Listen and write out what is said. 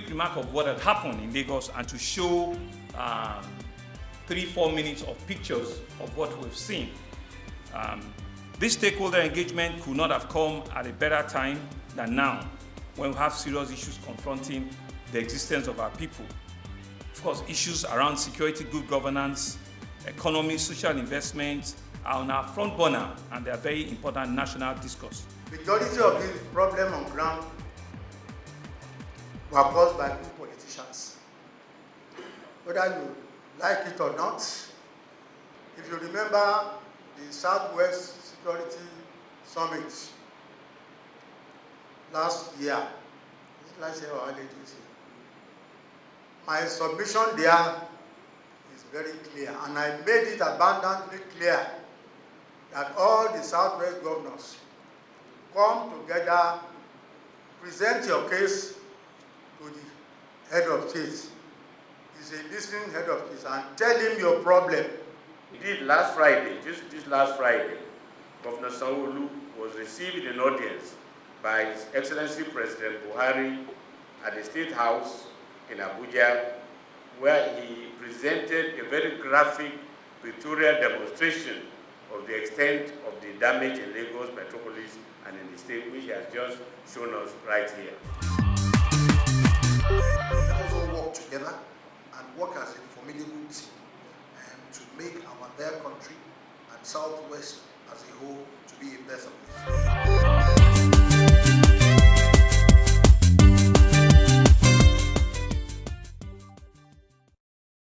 quick remark of what had happened in Lagos and to show 3-4 minutes of pictures of what we've seen. This stakeholder engagement could not have come at a better time than now, when we have serious issues confronting the existence of our people. Of course, issues around security, good governance, economy, social investment are on our front burner, and they are very important national discourse. The majority of the problem on ground were caused by good politicians. Whether you like it or not, if you remember the Southwest Security Summit last year or early this year, my submission there is very clear, and I made it abundantly clear that all the Southwest governors come together, present your case to the head of state. He's a listening head of state, and tell him your problem. Indeed, last Friday, this last Friday, Governor Sanwo-Olu was received in audience by His Excellency President Buhari at the State House in Abuja, where he presented a very graphic pictorial demonstration of the extent of the damage in Lagos metropolis and in the state, which he has just shown us right here.